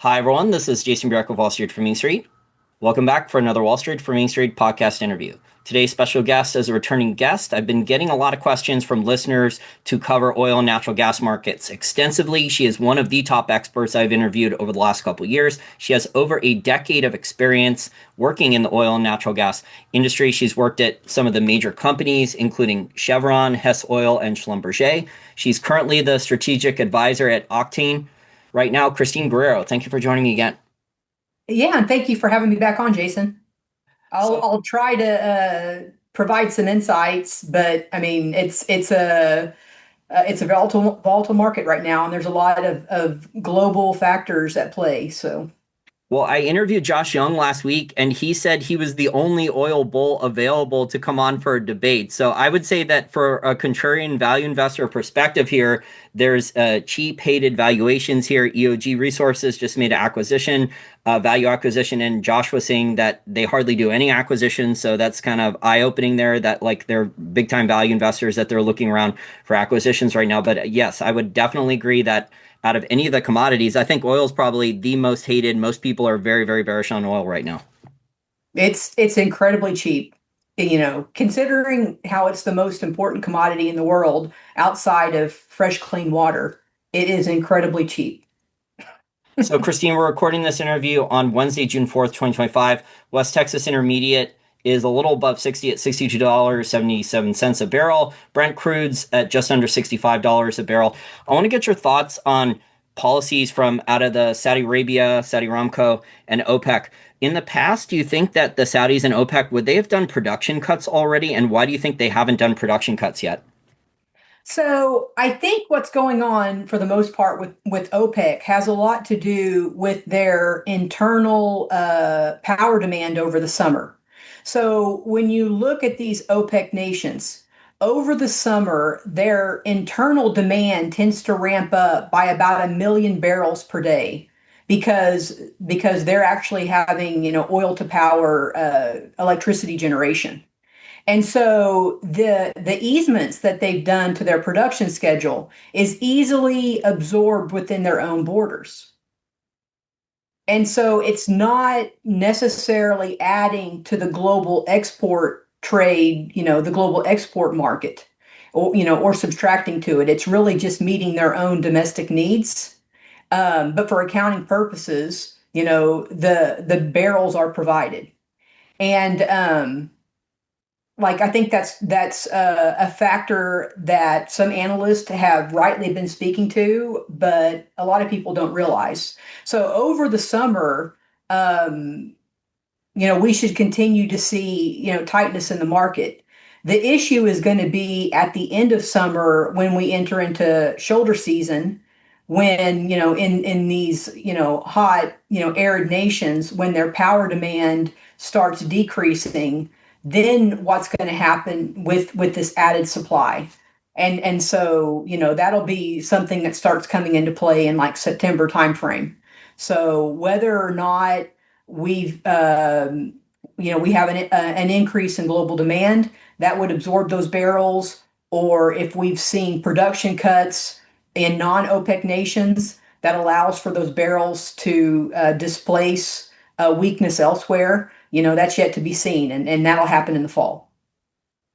Hi, everyone. This is Jason Burack of Wall Street for Main Street. Welcome back for another Wall Street for Main Street podcast interview. Today's special guest is a returning guest. I've been getting a lot of questions from listeners to cover oil and natural gas markets extensively. She is one of the top experts I've interviewed over the last couple of years. She has over a decade of experience working in the oil and natural gas industry. She's worked at some of the major companies, including Chevron, Hess Oil, and Schlumberger. She's currently the strategic advisor at Octane. Right now, Christine Guerrero, thank you for joining me again. Yeah, and thank you for having me back on, Jason. I'll try to provide some insights, but I mean it's a volatile market right now, and there's a lot of global factors at play. So Well, I interviewed Josh Young last week, and he said he was the only oil bull available to come on for a debate. So I would say that for a contrarian value investor perspective here, there's cheap, hated valuations here. EOG Resources just made an acquisition, value acquisition, and Josh was saying that they hardly do any acquisitions. So that's kind of eye-opening there that like they're big-time value investors that they're looking around for acquisitions right now. But yes, I would definitely agree that out of any of the commodities, I think oil is probably the most hated. Most people are very, very bearish on oil right now. it's incredibly cheap. Considering how it's the most important commodity in the world outside of fresh, clean water, it is incredibly cheap. So, Christine, we're recording this interview on Wednesday, June 4th, 2025. West Texas Intermediate is a little above 60 at $62.77 a barrel. Brent crude's at just under $65 a barrel. I want to get your thoughts on policies from out of the Saudi Arabia, Saudi Aramco, and OPEC. In the past, do you think that the Saudis and OPEC, would they have done production cuts already? And why do you think they haven't done production cuts yet? So I think what's going on for the most part with OPEC has a lot to do with their internal power demand over the summer. So when you look at these OPEC nations, over the summer, their internal demand tends to ramp up by about 1 million barrels per day because they're actually having oil to power electricity generation. And so the easements that they've done to their production schedule is easily absorbed within their own borders. And so it's not necessarily adding to the global export trade, the global export market, or subtracting to it. It's really just meeting their own domestic needs. But for accounting purposes, the barrels are provided. And like I think that's a factor that some analysts have rightly been speaking to, but a lot of people don't realize. So over the summer, we should continue to see tightness in the market. The issue is going to be at the end of summer when we enter into shoulder season, when in these hot arid nations, when their power demand starts decreasing, then what's going to happen with this added supply? And so that'll be something that starts coming into play in like September timeframe. So whether or not we have an increase in global demand that would absorb those barrels, or if we've seen production cuts in non-OPEC nations that allows for those barrels to displace weakness elsewhere, that's yet to be seen, and that'll happen in the fall.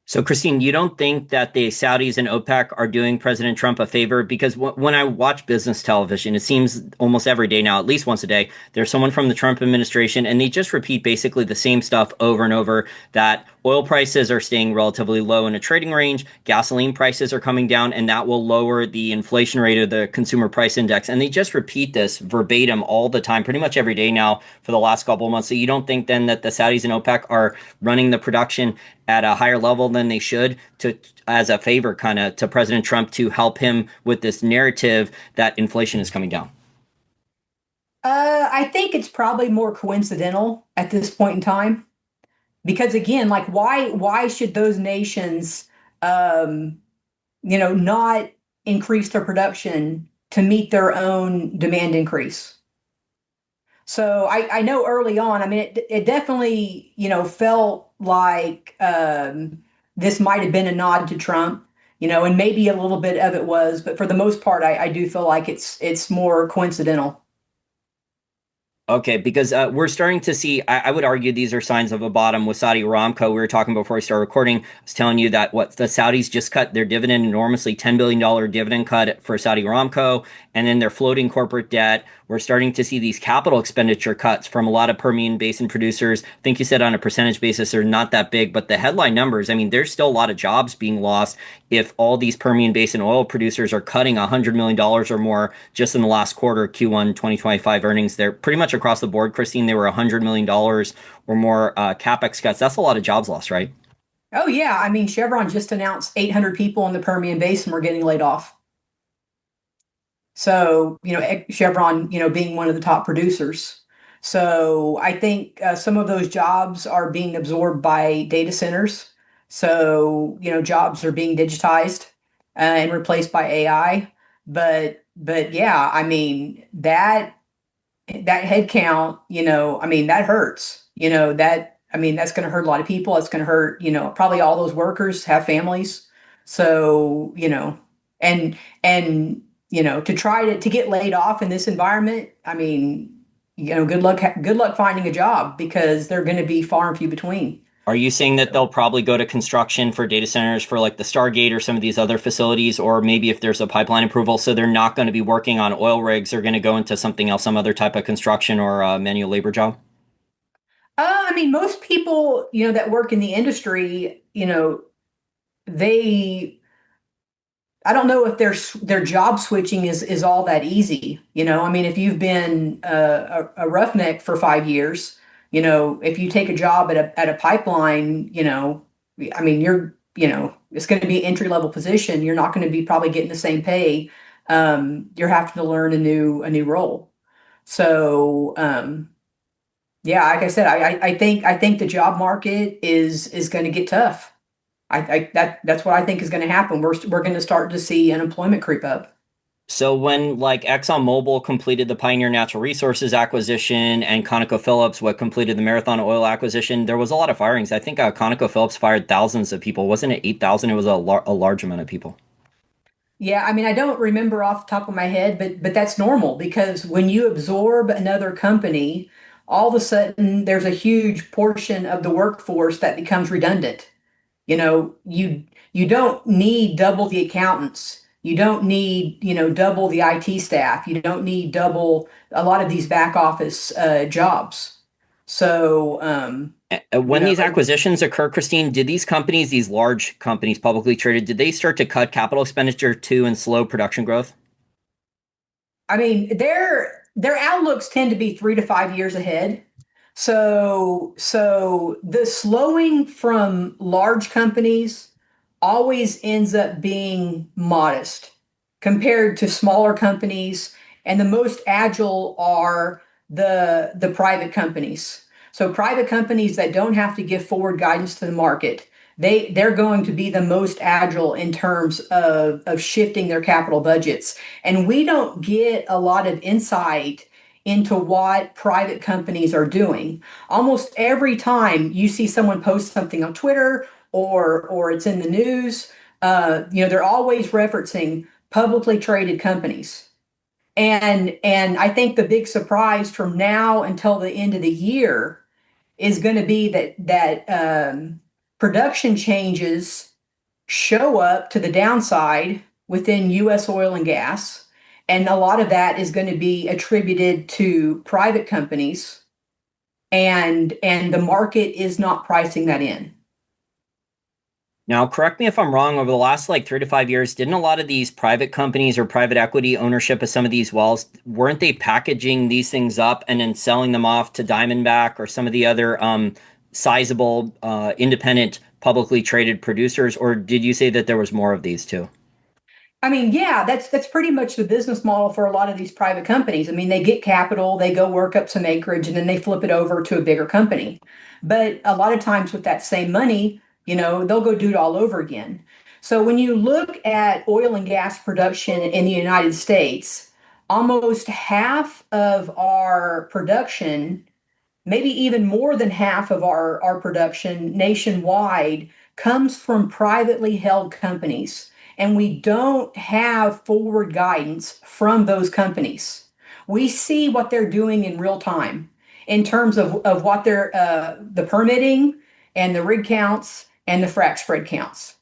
So, Christine, you don't think that the Saudis and OPEC are doing President Trump a favor? Because when I watch business television, it seems almost every day now, at least once a day, there's someone from the Trump administration, and they just repeat basically the same stuff over and over, that oil prices are staying relatively low in a trading range, gasoline prices are coming down, and that will lower the inflation rate of the consumer price index. And they just repeat this verbatim all the time, pretty much every day now for the last couple of months. So you don't think then that the Saudis and OPEC are running the production at a higher level than they should, to as a favor kind of to President Trump, to help him with this narrative that inflation is coming down? I think it's probably more coincidental at this point in time, because again, like why should those nations, not increase their production to meet their own demand increase? So I know early on, I mean, it definitely, felt like this might have been a nod to Trump, and maybe a little bit of it was, but for the most part, I do feel like it's more coincidental. Okay, because we're starting to see, I would argue these are signs of a bottom with Saudi Aramco. We were talking before we started recording. I was telling you that what the Saudis just cut their dividend enormously, $10 billion dividend cut for Saudi Aramco, and then their floating corporate debt. We're starting to see these capital expenditure cuts from a lot of Permian Basin producers. I think you said on a percentage basis they're not that big, but the headline numbers, I mean, there's still a lot of jobs being lost if all these Permian Basin oil producers are cutting $100 million or more just in the last quarter, Q1 2025 earnings. They're pretty much across the board, Christine. They were $100 million or more CapEx cuts. That's a lot of jobs lost, right? Oh yeah, I mean Chevron just announced 800 people in the Permian Basin were getting laid off. So, Chevron, being one of the top producers. So I think some of those jobs are being absorbed by data centers. So, jobs are being digitized and replaced by AI. But yeah, I mean that head count, I mean that hurts. I mean that's going to hurt a lot of people. It's going to hurt, probably all those workers have families. So, and to try to get laid off in this environment, I mean, good luck finding a job because they're going to be far and few between. Are you saying that they'll probably go to construction for data centers for like the Stargate or some of these other facilities, or maybe if there's a pipeline approval, so they're not going to be working on oil rigs, they're going to go into something else, some other type of construction or manual labor job? I mean, most people, that work in the industry, they I don't know if their job switching is all that easy. I mean, if you've been a roughneck for 5 years, if you take a job at a pipeline, I mean, it's going to be an entry level position. You're not going to be probably getting the same pay. You're having to learn a new role. So, yeah, like I said, I think the job market is going to get tough. That's what I think is going to happen. We're going to start to see unemployment creep up. So when like Exxon Mobil completed the Pioneer Natural Resources acquisition and ConocoPhillips what completed the Marathon Oil acquisition, there was a lot of firings. I think ConocoPhillips fired thousands of people. Wasn't it 8,000? It was a large amount of people. Yeah, I mean, I don't remember off the top of my head, but that's normal because when you absorb another company, all of a sudden there's a huge portion of the workforce that becomes redundant. You don't need double the accountants. You don't need, double the IT staff. You don't need double a lot of these back office jobs. So, When these acquisitions occur, Christine, did these companies, these large companies publicly traded, did they start to cut capital expenditure too and slow production growth? I mean, their outlooks tend to be 3 to 5 years ahead. So the slowing from large companies always ends up being modest compared to smaller companies, and the most agile are the private companies. So private companies that don't have to give forward guidance to the market, they're going to be the most agile in terms of shifting their capital budgets. And we don't get a lot of insight into what private companies are doing. Almost every time you see someone post something on Twitter or it's in the news, they're always referencing publicly traded companies. And I think the big surprise from now until the end of the year is going to be that production changes show up to the downside within U.S. oil and gas, and a lot of that is going to be attributed to private companies, and the market is not pricing that in. Now, correct me if I'm wrong, over the last like 3 to 5 years, didn't a lot of these private companies or private equity ownership of some of these wells, weren't they packaging these things up and then selling them off to Diamondback or some of the other sizable independent publicly traded producers? Or did you say that there was more of these too? I mean, yeah, that's pretty much the business model for a lot of these private companies. I mean, they get capital, they go work up some acreage, and then they flip it over to a bigger company. But a lot of times with that same money, they'll go do it all over again. So when you look at oil and gas production in the United States, almost half of our production, maybe even more than half of our production nationwide, comes from privately held companies. And we don't have forward guidance from those companies. we see what they're doing in real time in terms of what they're the permitting and the rig counts and the frac spread counts.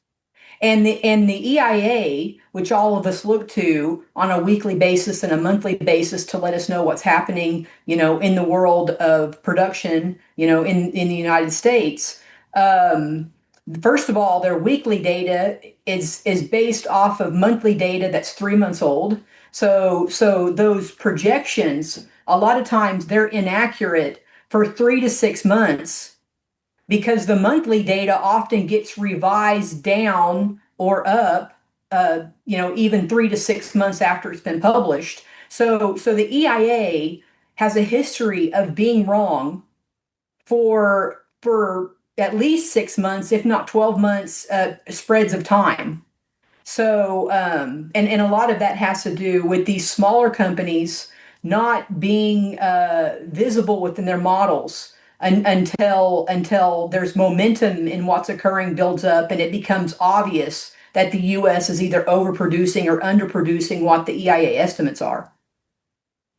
And the EIA, which all of us look to on a weekly basis and a monthly basis to let us know what's happening, in the world of production, in the United States. First of all, their weekly data is based off of monthly data that's 3 months old. So those projections, a lot of times they're inaccurate for 3 to 6 months because the monthly data often gets revised down or up, even 3 to 6 months after it's been published. So the EIA has a history of being wrong for at least 6 months, if not 12 months, spreads of time. So, and a lot of that has to do with these smaller companies not being visible within their models until there's momentum in what's occurring builds up and it becomes obvious that the U.S. is either overproducing or underproducing what the EIA estimates are.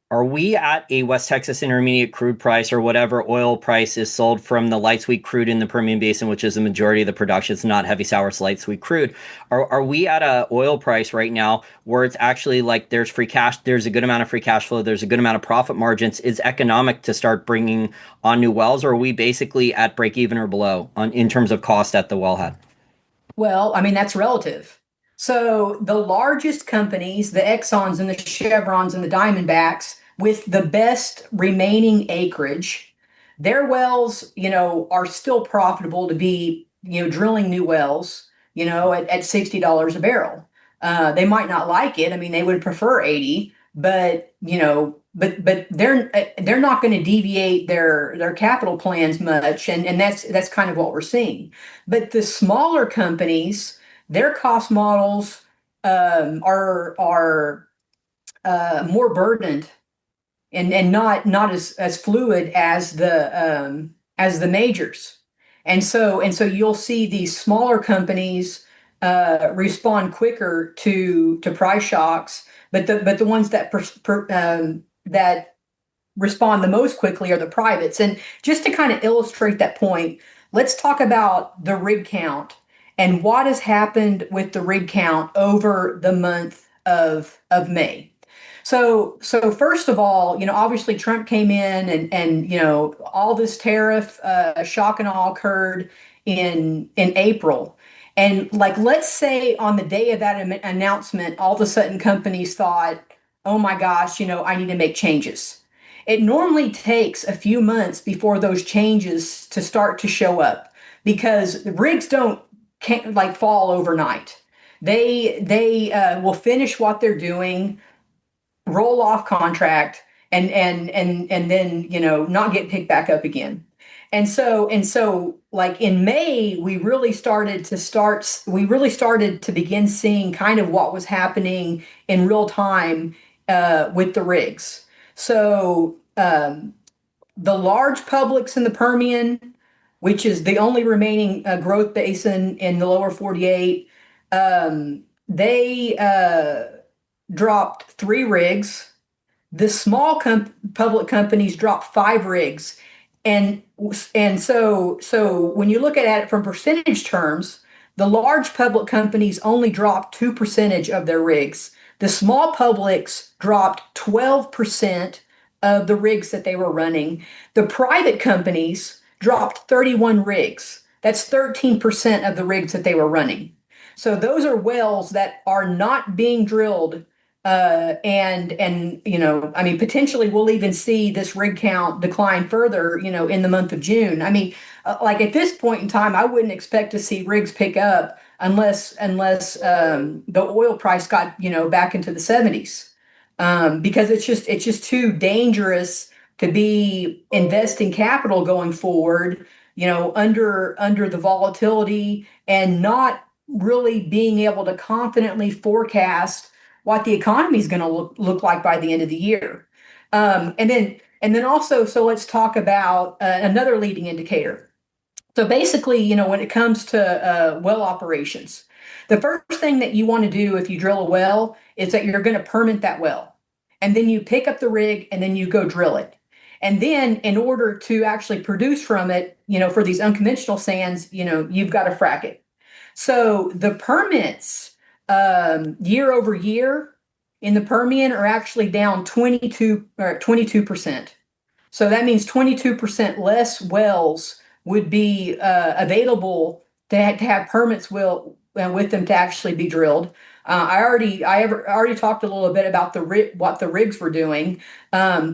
Are we at a West Texas Intermediate crude price or whatever oil price is sold from the light sweet crude in the Permian Basin, which is the majority of the production? It's not heavy sour, it's light sweet crude. Are we at a oil price right now where it's actually like there's free cash, there's a good amount of free cash flow, there's a good amount of profit margins? Is economic to start bringing on new wells, or are we basically at break even or below in terms of cost at the wellhead? Well, I mean, that's relative. So the largest companies, the Exxons and the Chevrons and the Diamondbacks, with the best remaining acreage, their wells, are still profitable to be, drilling new wells, at $60 a barrel. They might not like it. I mean, they would prefer 80, but they're not going to deviate their capital plans much, and that's kind of what we're seeing. But the smaller companies, their cost models are more burdened and not as fluid as the majors. And so you'll see these smaller companies respond quicker to price shocks, but the ones that respond the most quickly are the privates. And just to kind of illustrate that point, let's talk about the rig count and what has happened with the rig count over the month of May. So first of all, obviously Trump came in and all this tariff shock and awe occurred in April. And let's say on the day of that announcement, all of a sudden companies thought, oh my gosh, I need to make changes. It normally takes a few months before those changes to start to show up because rigs can't fall overnight. They will finish what they're doing, roll off contract, and then not get picked back up again. And so like in May, we really started to begin seeing kind of what was happening in real time with the rigs. So the large publics in the Permian, which is the only remaining growth basin in the lower 48, they dropped 3 rigs. The small public companies dropped 5 rigs. And so when you look at it from percentage terms, the large public companies only dropped 2% of their rigs. The small publics dropped 12% of the rigs that they were running. The private companies dropped 31 rigs. That's 13% of the rigs that they were running. So those are wells that are not being drilled. And I mean, potentially we'll even see this rig count decline further, in the month of June. I mean, at this point in time, I wouldn't expect to see rigs pick up unless the oil price got, back into the 70s. Because it's just too dangerous to be investing capital going forward, under the volatility and not really being able to confidently forecast what the economy is going to look like by the end of the year. And then also, so let's talk about another leading indicator. So basically, when it comes to well operations, the first thing that you want to do if you drill a well is that you're going to permit that well. and then you pick up the rig and then you go drill it. And then in order to actually produce from it, for these unconventional sands, you've got to frack it. So the permits year over year in the Permian are actually down 22%. So that means 22% less wells would be available to have permits with them to actually be drilled. I already talked a little bit about what the rigs were doing.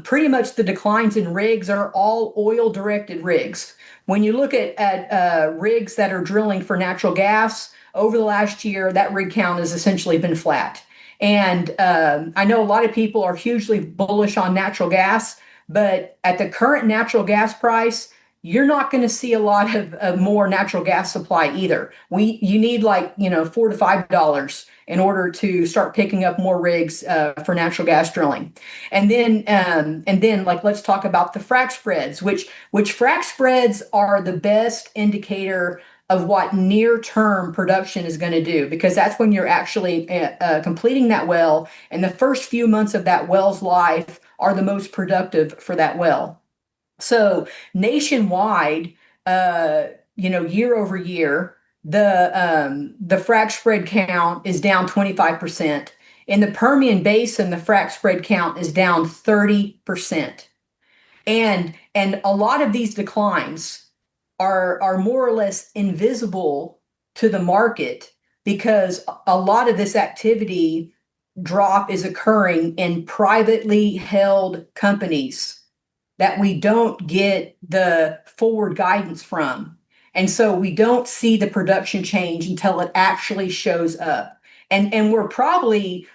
Pretty much the declines in rigs are all oil directed rigs. When you look at rigs that are drilling for natural gas over the last year, that rig count has essentially been flat. And I know a lot of people are hugely bullish on natural gas, but at the current natural gas price, you're not going to see a lot of more natural gas supply either. You need like $4 to $5 in order to start picking up more rigs for natural gas drilling. And then like let's talk about the frac spreads, which frac spreads are the best indicator of what near-term production is going to do, because that's when you're actually completing that well, and the first few months of that well's life are the most productive for that well. So nationwide, year over year, the frac spread count is down 25%. In the Permian Basin, the frac spread count is down 30%. And a lot of these declines are more or less invisible to the market because a lot of this activity drop is occurring in privately held companies that we don't get the forward guidance from. And so we don't see the production change until it actually shows up. And we're probably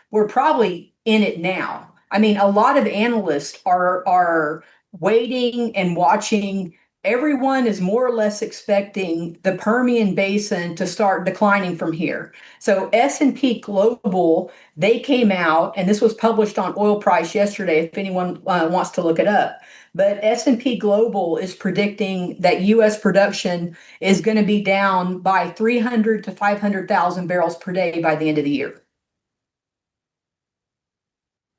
in it now. I mean, a lot of analysts are waiting and watching. Everyone is more or less expecting the Permian Basin to start declining from here. So S&P Global, they came out, and this was published on oil price yesterday, if anyone wants to look it up. But S&P Global is predicting that U.S. production is going to be down by 300 to 500,000 barrels per day by the end of the year.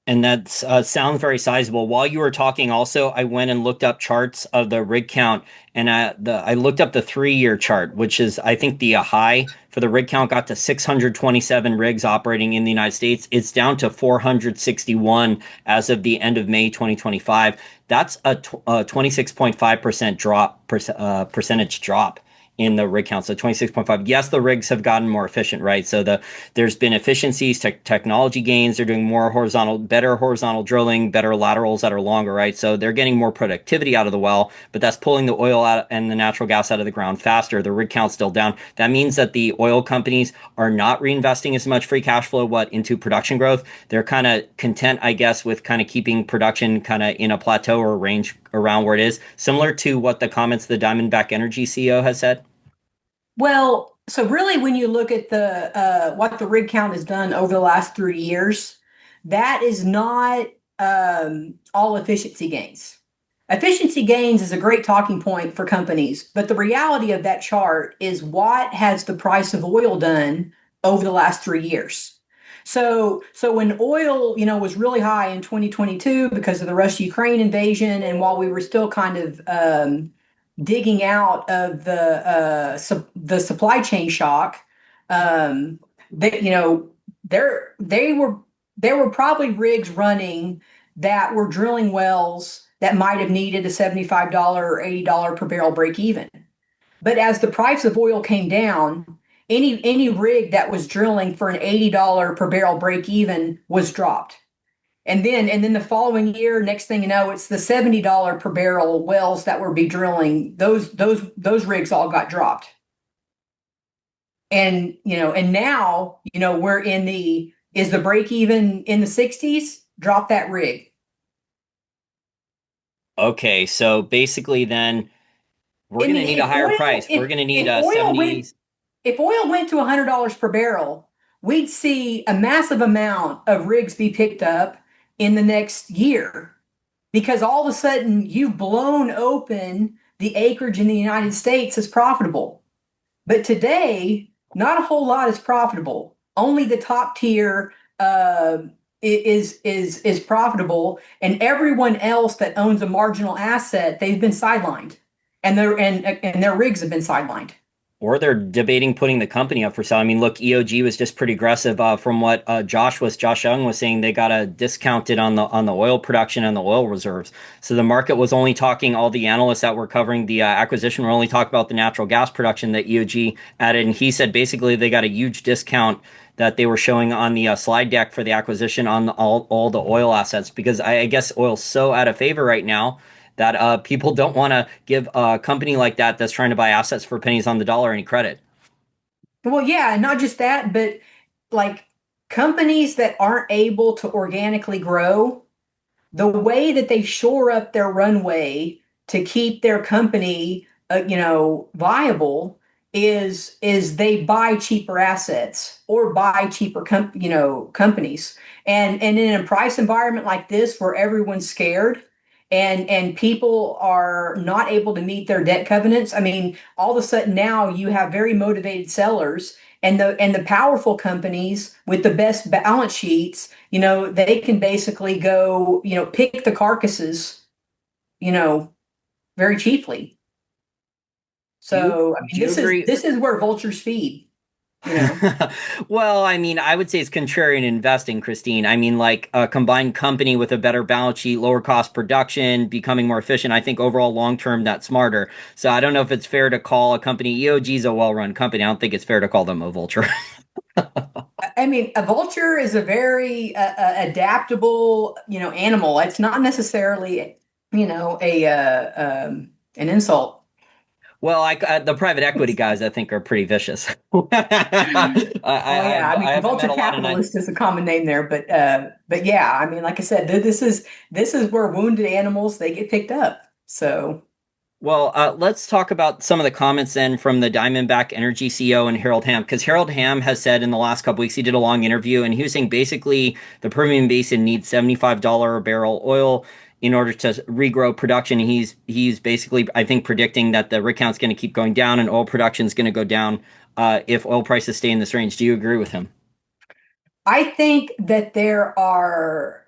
And that sounds very sizable. While you were talking, also, I went and looked up charts of the rig count, and I looked up the 3-year chart, which is, I think, the high for the rig count got to 627 rigs operating in the United States. It's down to 461 as of the end of May 2025. That's a 26.5% percentage drop in the rig count. So 26.5. Yes, the rigs have gotten more efficient, right? So there's been efficiencies, technology gains. They're doing better horizontal drilling, better laterals that are longer, right? So they're getting more productivity out of the well, but that's pulling the oil out and the natural gas out of the ground faster. The rig count's still down. That means that the oil companies are not reinvesting as much free cash flow into production growth. They're kind of content, I guess, with kind of keeping production kind of in a plateau or a range around where it is, similar to what the comments the Diamondback Energy CEO has said. Well, so really, when you look at the what the rig count has done over the last 3 years, that is not all efficiency gains. Efficiency gains is a great talking point for companies, but the reality of that chart is what has the price of oil done over the last 3 years. So when oil, was really high in 2022 because of the Russia-Ukraine invasion, and while we were still kind of digging out of the supply chain shock, that there were probably rigs running that were drilling wells that might have needed a $75 or $80 per barrel break even. But as the price of oil came down, any rig that was drilling for an $80 per barrel break even was dropped. And then the following year, next thing you know, it's the $70 per barrel wells that were be drilling. Those rigs all got dropped. And now, we're is the break even in the 60s? Drop that rig. Okay, so basically then we're going to need a higher price. We're going to need a 70s. If oil went to $100 per barrel, we'd see a massive amount of rigs be picked up in the next year, because all of a sudden you've blown open the acreage in the United States as profitable. But today, not a whole lot is profitable. Only the top tier is profitable, and everyone else that owns a marginal asset, they've been sidelined, and their rigs have been sidelined. Or they're debating putting the company up for sale. I mean, look, EOG was just pretty aggressive. From what Josh Young was saying, they got a discounted on the oil production and the oil reserves. So the market was only talking. All the analysts that were covering the acquisition were only talking about the natural gas production that EOG added, and he said basically they got a huge discount that they were showing on the slide deck for the acquisition on all the oil assets, because I guess oil's so out of favor right now that people don't want to give a company like that that's trying to buy assets for pennies on the dollar any credit. Well, yeah, and not just that, but like companies that aren't able to organically grow, the way that they shore up their runway to keep their company, viable is they buy cheaper assets or buy cheaper companies. And in a price environment like this where everyone's scared and people are not able to meet their debt covenants, I mean, all of a sudden now you have very motivated sellers, and the powerful companies with the best balance sheets, they can basically go, pick the carcasses, you know, very cheaply. So, I Do mean, you agree? this is where vultures feed, you know. Well, I mean, I would say it's contrarian investing, Christine. I mean, like a combined company with a better balance sheet, lower cost production, becoming more efficient. I think overall long term that's smarter. So I don't know if it's fair to call a company EOG is a well run company. I don't think it's fair to call them a vulture. I mean, a vulture is a very adaptable, animal. It's not necessarily, an insult. Well, the private equity guys, I think, are pretty vicious. Oh yeah, I mean, I haven't met vulture a lot of nice. capitalist is a common name there, but yeah, I mean, like I said, this is where wounded animals they get picked up. So Well, let's talk about some of the comments then from the Diamondback Energy CEO and Harold Hamm, because Harold Hamm has said in the last couple weeks he did a long interview and he was saying basically the Permian Basin needs $75 a barrel oil in order to regrow production. He's basically, I think, predicting that the rig count's going to keep going down and oil production is going to go down if oil prices stay in this range. Do you agree with him? I think that there are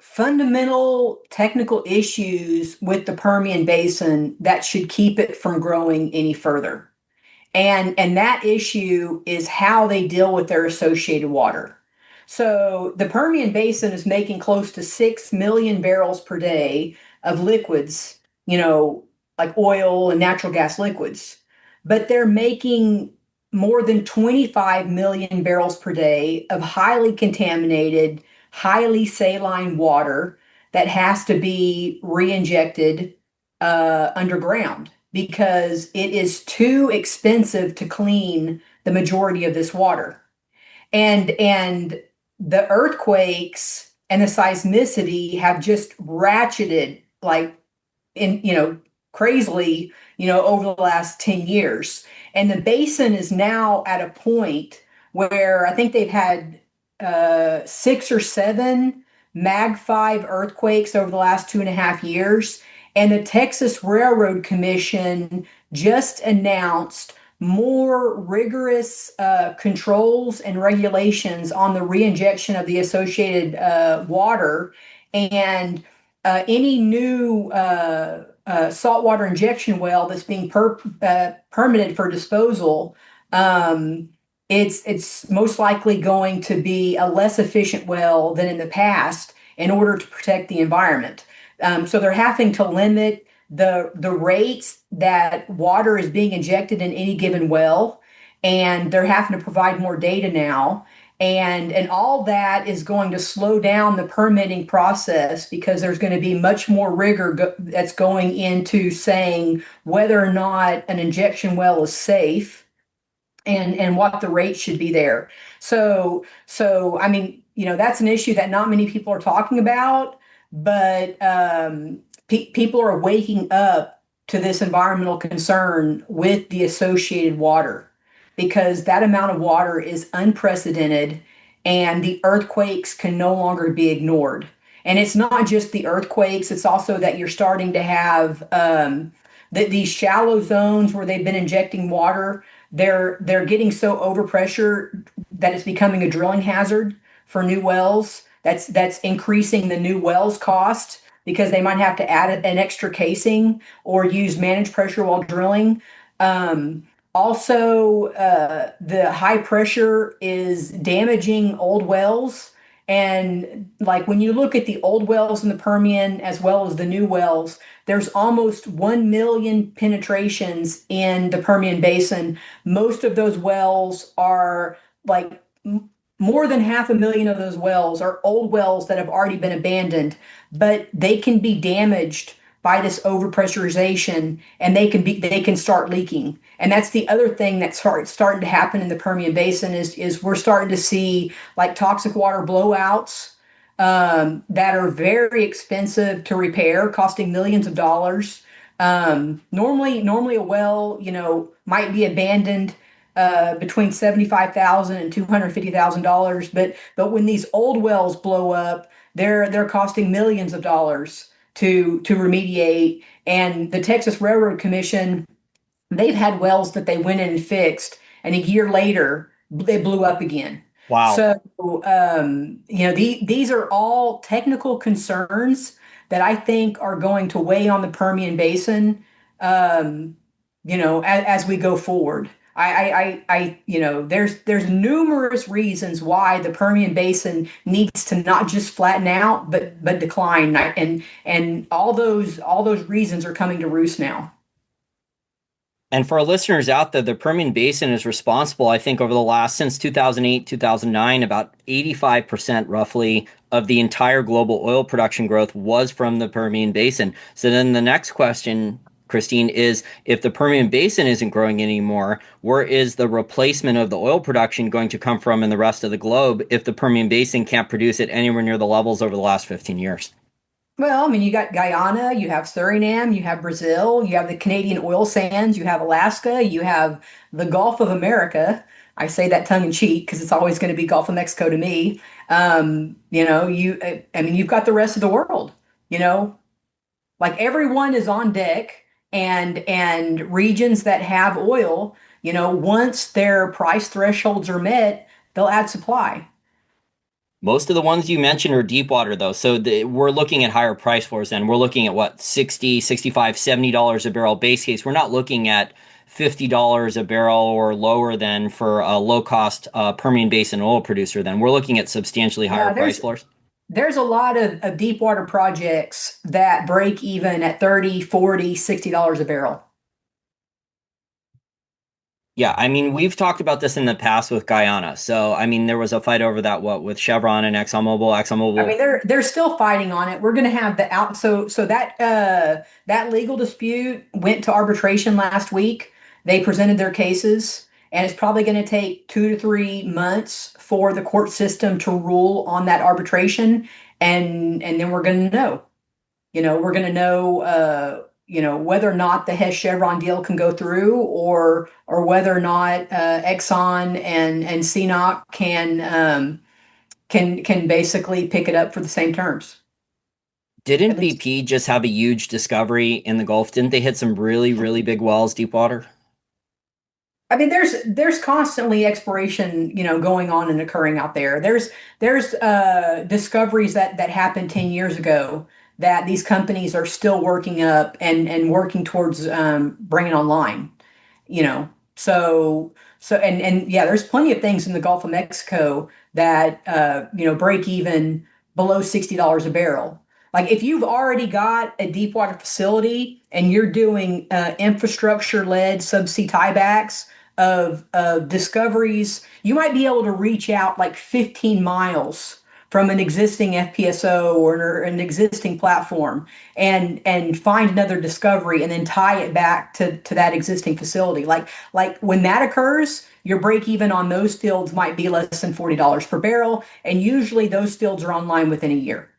fundamental technical issues with the Permian Basin that should keep it from growing any further. And that issue is how they deal with their associated water. So the Permian Basin is making close to 6 million barrels per day of liquids, like oil and natural gas liquids. But they're making more than 25 million barrels per day of highly contaminated, highly saline water that has to be re-injected underground because it is too expensive to clean the majority of this water. And the earthquakes and the seismicity have just ratcheted like in crazily, over the last 10 years. And the basin is now at a point where I think they've had 6 or 7 Mag 5 earthquakes over the last 2.5 years. And the Texas Railroad Commission just announced more rigorous controls and regulations on the reinjection of the associated water. And any new saltwater injection well that's being permitted for disposal, it's most likely going to be a less efficient well than in the past in order to protect the environment. So they're having to limit the rates that water is being injected in any given well, and they're having to provide more data now. And all that is going to slow down the permitting process because there's going to be much more rigor that's going into saying whether or not an injection well is safe and what the rate should be there. So I mean, that's an issue that not many people are talking about, but people are waking up to this environmental concern with the associated water because that amount of water is unprecedented and the earthquakes can no longer be ignored. And it's not just the earthquakes, it's also that you're starting to have these shallow zones where they've been injecting water. They're getting so overpressure that it's becoming a drilling hazard. for new wells. That's increasing the new wells cost because they might have to add an extra casing or use managed pressure while drilling. Also, the high pressure is damaging old wells. And like when you look at the old wells in the Permian as well as the new wells, there's almost 1 million penetrations in the Permian Basin. Most of those wells are like more than 500,000 of those wells are old wells that have already been abandoned, but they can be damaged by this overpressurization and they can start leaking. And that's the other thing that's starting to happen in the Permian Basin is we're starting to see like toxic water blowouts that are very expensive to repair, costing millions of dollars. Normally a well, might be abandoned between $75,000 and $250,000, but when these old wells blow up, they're costing millions of dollars to remediate. And the Texas Railroad Commission, they've had wells that they went in and fixed, and a year later they blew up again. Wow. So, these are all technical concerns that I think are going to weigh on the Permian Basin, as we go forward. There's numerous reasons why the Permian Basin needs to not just flatten out, but decline, and all those reasons are coming to roost now. And for our listeners out there, the Permian Basin is responsible, I think, over the last, since 2008, 2009, about 85% roughly of the entire global oil production growth was from the Permian Basin. So then the next question, Christine, is if the Permian Basin isn't growing anymore, where is the replacement of the oil production going to come from in the rest of the globe if the Permian Basin can't produce it anywhere near the levels over the last 15 years? Well, I mean, you got Guyana, you have Suriname, you have Brazil, you have the Canadian oil sands, you have Alaska, you have the Gulf of America. I say that tongue in cheek because it's always going to be Gulf of Mexico to me. I mean, you've got the rest of the world, you know, like everyone is on deck, and regions that have oil, once their price thresholds are met, they'll add supply. Most of the ones you mentioned are deep water, though. So we're looking at higher price floors then. We're looking at what, 60, 65, $70 a barrel base case. We're not looking at $50 a barrel or lower than for a low cost Permian Basin oil producer. Then we're looking at substantially higher Yeah, price floors. there's a lot of deep water projects that break even at 30, 40, $60 a barrel. Yeah, I mean, we've talked about this in the past with Guyana. So, I mean, there was a fight over that, what, with Chevron and Exxon Mobil. Exxon I mean, Mobil. they're still fighting on it. We're going to have the out. So that legal dispute went to arbitration last week. They presented their cases, and it's probably going to take 2 to 3 months for the court system to rule on that arbitration, and then we're going to know. We're going to know. Whether or not the Hess Chevron deal can go through, or whether or not Exxon and CNOC can basically pick it up for the same terms. At Didn't least, BP just have a huge discovery in the Gulf? Didn't they hit some really, really big wells deep water? I mean, there's constantly exploration, going on and occurring out there. There's discoveries that happened 10 years ago that these companies are still working up and working towards bringing online. you know and yeah, there's plenty of things in the Gulf of Mexico that break even below $60 a barrel. Like if you've already got a deep water facility and you're doing infrastructure led subsea tiebacks of discoveries, you might be able to reach out like 15 miles from an existing FPSO or an existing platform and find another discovery and then tie it back to that existing facility. Like when that occurs, your break even on those fields might be less than $40 per barrel, and usually those fields are online within a year.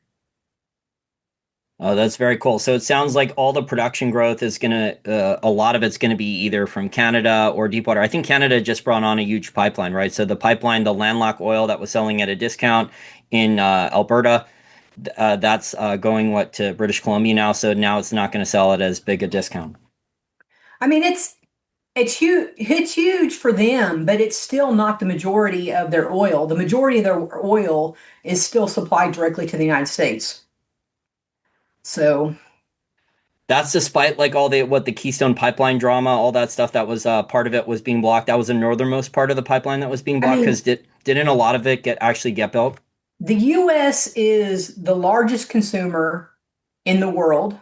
Oh, that's very cool. So it sounds like all the production growth is a lot of it's gonna be either from Canada or deepwater. I think Canada just brought on a huge pipeline, right? So the pipeline, the landlocked oil that was selling at a discount in Alberta, that's going what to British Columbia now. So now it's not going to sell at as big a discount. I mean, It's huge for them, but it's still not the majority of their oil. The majority of their oil is still supplied directly to the United States. So, That's despite like all the what the Keystone Pipeline drama, all that stuff that was part of it was being blocked. That was the northernmost part of the pipeline that was being I blocked because mean, didn't a lot of it get built? the US is the largest consumer in the world.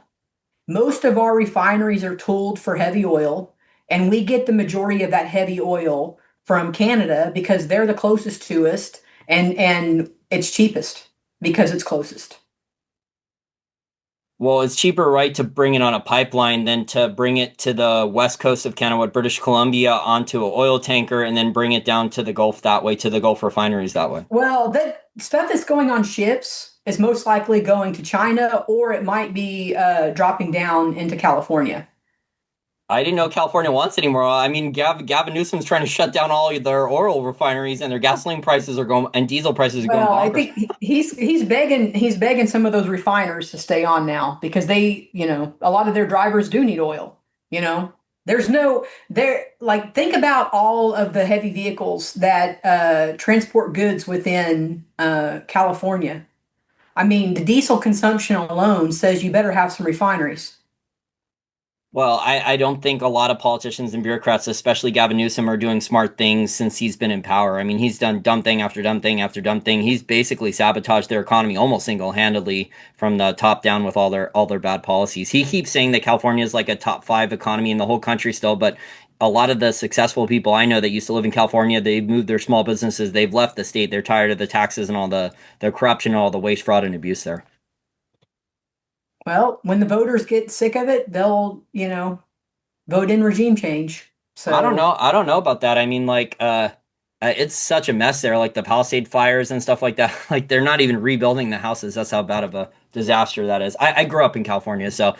Most of our refineries are tooled for heavy oil, and we get the majority of that heavy oil from Canada because they're the closest to us, and it's cheapest because it's closest. Well, it's cheaper, right, to bring it on a pipeline than to bring it to the west coast of Canada, what, British Columbia, onto an oil tanker and then bring it down to the Gulf that way, to the Gulf refineries that way. Well, that stuff that's going on ships is most likely going to China, or it might be dropping down into California. I didn't know California wants anymore. I mean, Gavin Newsom's trying to shut down all their oil refineries, and their gasoline prices are going, and diesel prices are going Well, I bonkers. think he's begging some of those refiners to stay on now because a lot of their drivers do need oil. You know, there's no there like think about all of the heavy vehicles that transport goods within California. I mean, the diesel consumption alone says you better have some refineries. Well, I don't think a lot of politicians and bureaucrats, especially Gavin Newsom, are doing smart things since he's been in power. I mean, he's done dumb thing after dumb thing after dumb thing. He's basically sabotaged their economy almost single-handedly from the top down with all their bad policies. He keeps saying that California is like a top five economy in the whole country still, but a lot of the successful people I know that used to live in California, they've moved their small businesses, they've left the state, they're tired of the taxes and all the corruption, all the waste, fraud, and abuse there. Well, when the voters get sick of it, they'll, vote in regime change. I don't So, know. I don't know about that. I mean, like, it's such a mess there. Like the Palisade fires and stuff like that. Like they're not even rebuilding the houses. That's how bad of a disaster that is. I grew up in California, so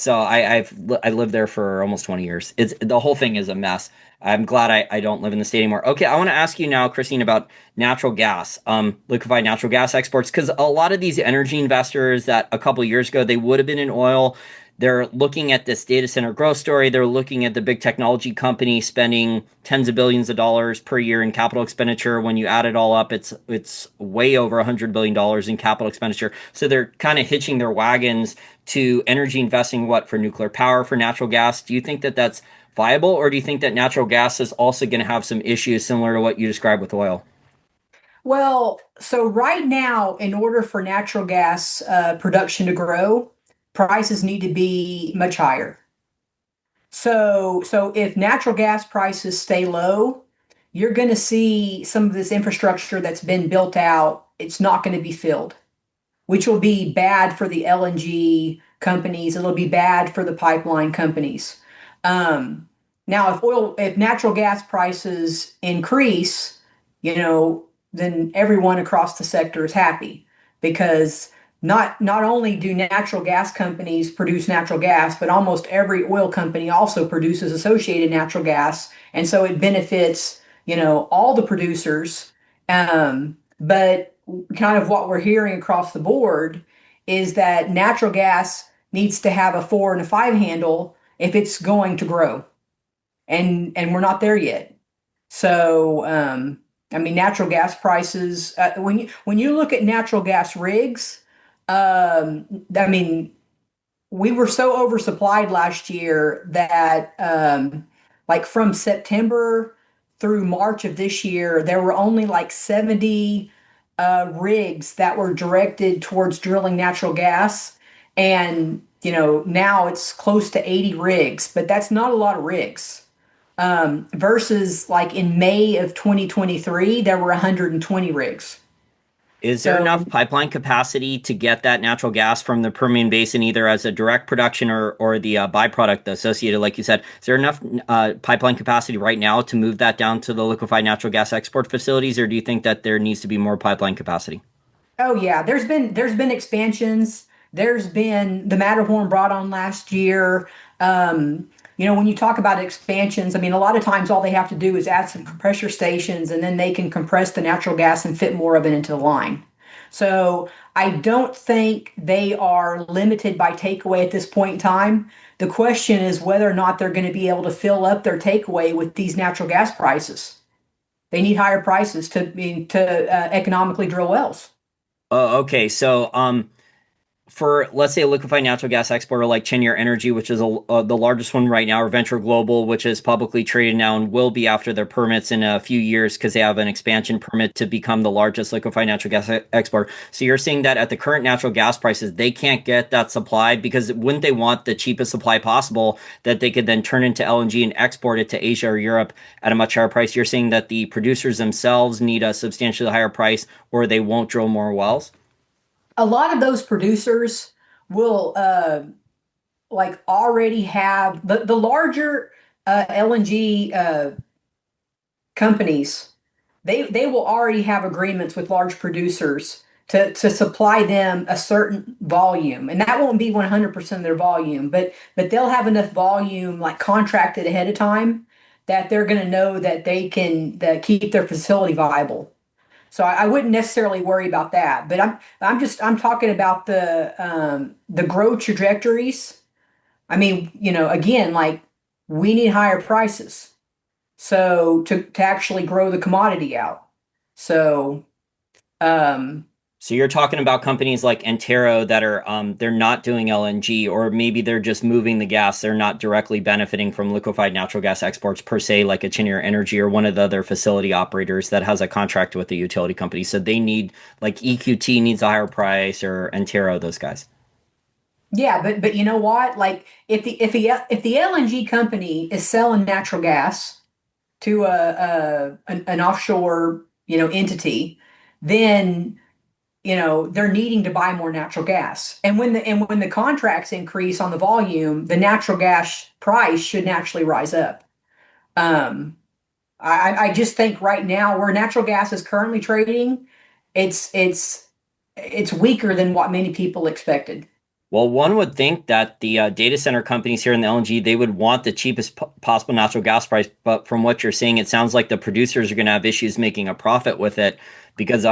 I lived there for almost 20 years. It's the whole thing is a mess. I'm glad I don't live in the state anymore. Okay, I want to ask you now, Christine, about natural gas, liquefied natural gas exports, because a lot of these energy investors that a couple years ago they would have been in oil, they're looking at this data center growth story. They're looking at the big technology companies spending tens of billions of dollars per year in capital expenditure. When you add it all up, it's way over $100 billion in capital expenditure. So they're kind of hitching their wagons to energy investing. What, for nuclear power, for natural gas? Do you think that that's viable, or do you think that natural gas is also going to have some issues similar to what you described with oil? well, so right now, in order for natural gas production to grow, prices need to be much higher. So if natural gas prices stay low, you're going to see some of this infrastructure that's been built out. It's not going to be filled, which will be bad for the LNG companies. It'll be bad for the pipeline companies. Um, Now, if natural gas prices increase, then everyone across the sector is happy because not only do natural gas companies produce natural gas, but almost every oil company also produces associated natural gas, and so it benefits all the producers. But kind of what we're hearing across the board is that natural gas needs to have a 4 and a 5 handle if it's going to grow, and we're not there yet. So, I mean, natural gas prices. When you look at natural gas rigs, I mean, we were so oversupplied last year that, like from September through March of this year, there were only like 70 rigs that were directed towards drilling natural gas, and now it's close to 80 rigs, but that's not a lot of rigs. Versus like in May of 2023, there were 120 rigs. Is there So, enough pipeline capacity to get that natural gas from the Permian Basin, either as a direct production or the byproduct associated, like you said? Is there enough pipeline capacity right now to move that down to the liquefied natural gas export facilities, or do you think that there needs to be more pipeline capacity? oh yeah, there's been expansions. There's been the Matterhorn brought on last year. When you talk about expansions, I mean, a lot of times all they have to do is add some compressor stations, and then they can compress the natural gas and fit more of it into the line. So I don't think they are limited by takeaway at this point in time. The question is whether or not they're going to be able to fill up their takeaway with these natural gas prices. They need higher prices to economically drill wells. Okay, so for let's say a liquefied natural gas exporter like Cheniere Energy, which is the largest one right now, or Venture Global, which is publicly traded now and will be after their permits in a few years because they have an expansion permit to become the largest liquefied natural gas exporter. So you're saying that at the current natural gas prices, they can't get that supply because wouldn't they want the cheapest supply possible that they could then turn into LNG and export it to Asia or Europe at a much higher price? You're saying that the producers themselves need a substantially higher price or they won't drill more wells? A lot of those producers will like already have the larger LNG companies. They will already have agreements with large producers to supply them a certain volume, and that won't be 100% of their volume, but they'll have enough volume like contracted ahead of time that they're going to know that they can keep their facility viable. So I wouldn't necessarily worry about that, but I'm talking about the growth trajectories. I mean, again, like we need higher prices so to actually grow the commodity out. So um, So you're talking about companies like Antero that are they're not doing LNG, or maybe they're just moving the gas. They're not directly benefiting from liquefied natural gas exports per se, like a Cheniere Energy or one of the other facility operators that has a contract with the utility company. So they need like EQT needs a higher price, or Antero, those guys. yeah, but you know what? Like if the LNG company is selling natural gas to an offshore entity, then they're needing to buy more natural gas. And when the contracts increase on the volume, the natural gas price should naturally rise up. Um, I just think right now where natural gas is currently trading, it's it's it's weaker than what many people expected. Well, one would think that the data center companies here in the LNG they would want the cheapest possible natural gas price, but from what you're saying, it sounds like the producers are going to have issues making a profit with it because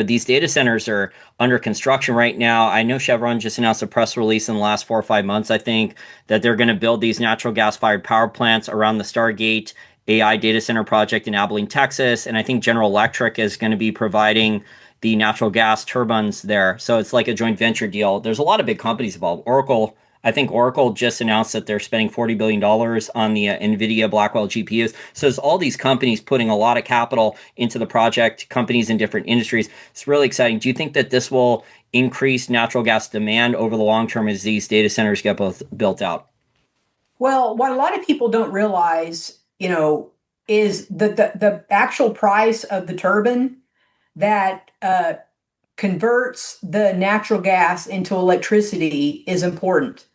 these data centers are under construction right now. I know Chevron just announced a press release in the last 4 or 5 months, I think, that they're going to build these natural gas fired power plants around the Stargate AI data center project in Abilene, Texas, and I think General Electric is going to be providing the natural gas turbines there. So it's like a joint venture deal. There's a lot of big companies involved. Oracle, I think Oracle just announced that they're spending $40 billion on the NVIDIA Blackwell GPUs. So there's all these companies putting a lot of capital into the project, companies in different industries. It's really exciting. Do you think that this will increase natural gas demand over the long term as these data centers get both built out? Well, what a lot of people don't realize, is the actual price of the turbine that converts the natural gas into electricity is important.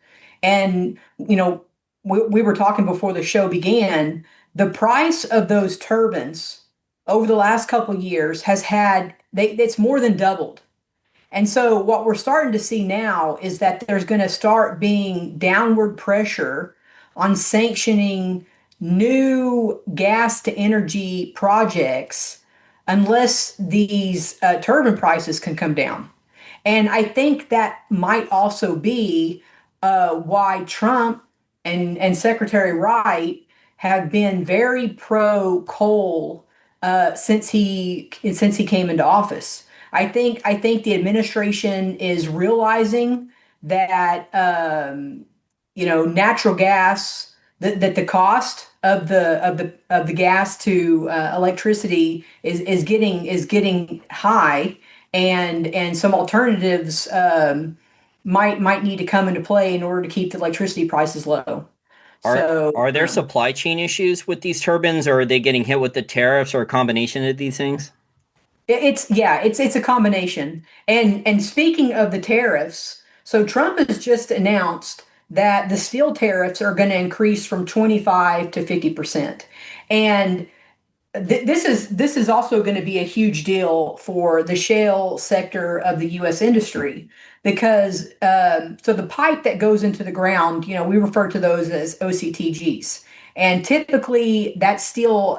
And, we were talking before the show began, the price of those turbines over the last couple of years it's more than doubled. And so what we're starting to see now is that there's going to start being downward pressure on sanctioning new gas to energy projects unless these turbine prices can come down. And I think that might also be why Trump and Secretary Wright have been very pro coal since he came into office. I think the administration is realizing that natural gas that the cost of the gas to electricity is getting high, and some alternatives might need to come into play in order to keep the electricity prices low. Are So are there supply chain issues with these turbines, or are they getting hit with the tariffs, or a combination of these things? it's a combination. And speaking of the tariffs, so Trump has just announced that the steel tariffs are going to increase from 25 to 50%. And this is also going to be a huge deal for the shale sector of the U.S. industry because so the pipe that goes into the ground, we refer to those as OCTGs, and typically that steel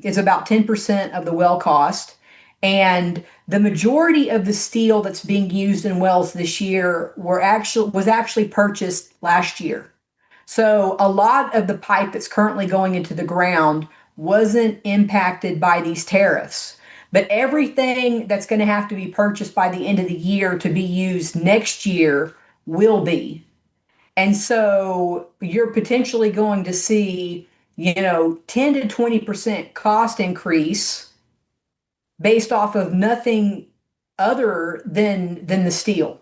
is about 10% of the well cost, and The majority of the steel that's being used in wells this year was actually purchased last year. So a lot of the pipe that's currently going into the ground wasn't impacted by these tariffs. But everything that's going to have to be purchased by the end of the year to be used next year will be. And so you're potentially going to see, 10 to 20% cost increase based off of nothing other than the steel.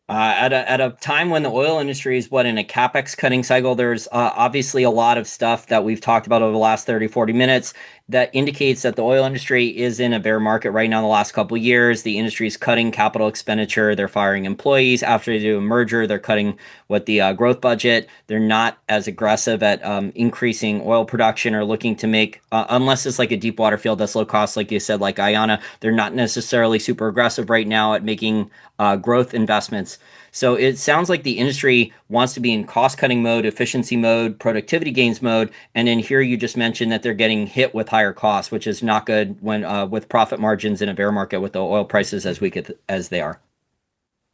At a time when the oil industry is in a capex cutting cycle, there's obviously a lot of stuff that we've talked about over the last 30, 40 minutes that indicates that the oil industry is in a bear market right now. The last couple of years, the industry is cutting capital expenditure. They're firing employees after they do a merger. They're cutting the growth budget. They're not as aggressive at increasing oil production or looking to make, unless it's like a deep water field that's low cost, like you said, like Guyana. They're not necessarily super aggressive right now at making growth investments. So it sounds like the industry wants to be in cost cutting mode, efficiency mode, productivity gains mode. And then here you just mentioned that they're getting hit with higher costs, which is not good when with profit margins in a bear market with the oil prices as weak as they are.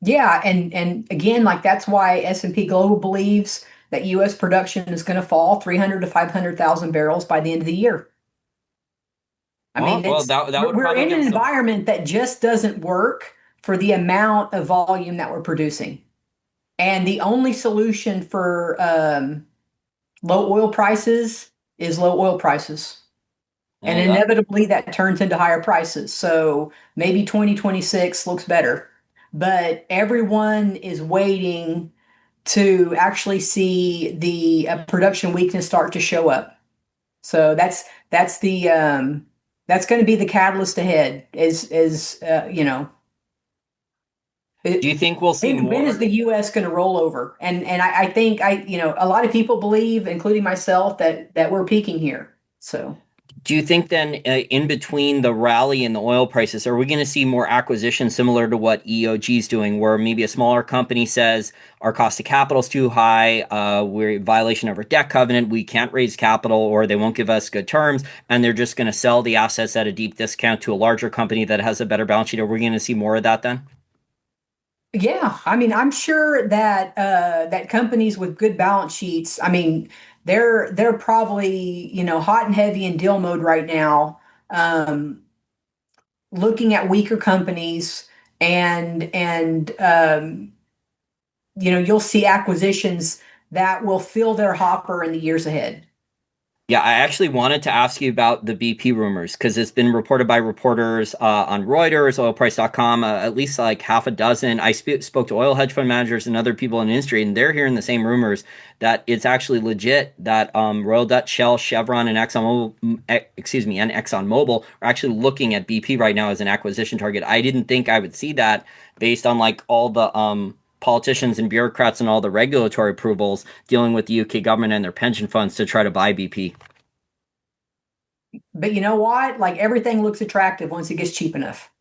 Yeah, and again, like that's why S&P Global believes that U.S. production is going to fall 300 to 500,000 barrels by the end of the year. I mean, Well, it's that would we're probably in give an us a. environment that just doesn't work for the amount of volume that we're producing. And the only solution for low oil prices is low oil prices. And And inevitably that turns into higher prices. So maybe 2026 looks better, but everyone is waiting to actually see the production weakness start to show up. So that's going to be the catalyst ahead. Do you think we'll see When is more? the U.S. going to roll over? And I think a lot of people believe, including myself, that we're peaking here. So. Do you think then, in between the rally in the oil prices, are we going to see more acquisitions similar to what EOG is doing, where maybe a smaller company says our cost of capital is too high, we're in violation of our debt covenant, we can't raise capital, or they won't give us good terms, and they're just going to sell the assets at a deep discount to a larger company that has a better balance sheet? Are we going to see more of that then? Yeah, I mean, I'm sure that that companies with good balance sheets, I mean, they're probably, hot and heavy in deal mode right now, looking at weaker companies and you'll see acquisitions that will fill their hopper in the years ahead. Yeah, I actually wanted to ask you about the BP rumors because it's been reported by reporters on Reuters, oilprice.com, at least like half a dozen. I spoke to oil hedge fund managers and other people in the industry, and they're hearing the same rumors that it's actually legit that Royal Dutch Shell, Chevron, and ExxonMobil are actually looking at BP right now as an acquisition target. I didn't think I would see that based on like all the politicians and bureaucrats and all the regulatory approvals dealing with the UK government and their pension funds to try to buy BP. But you know what? Like everything looks attractive once it gets cheap enough.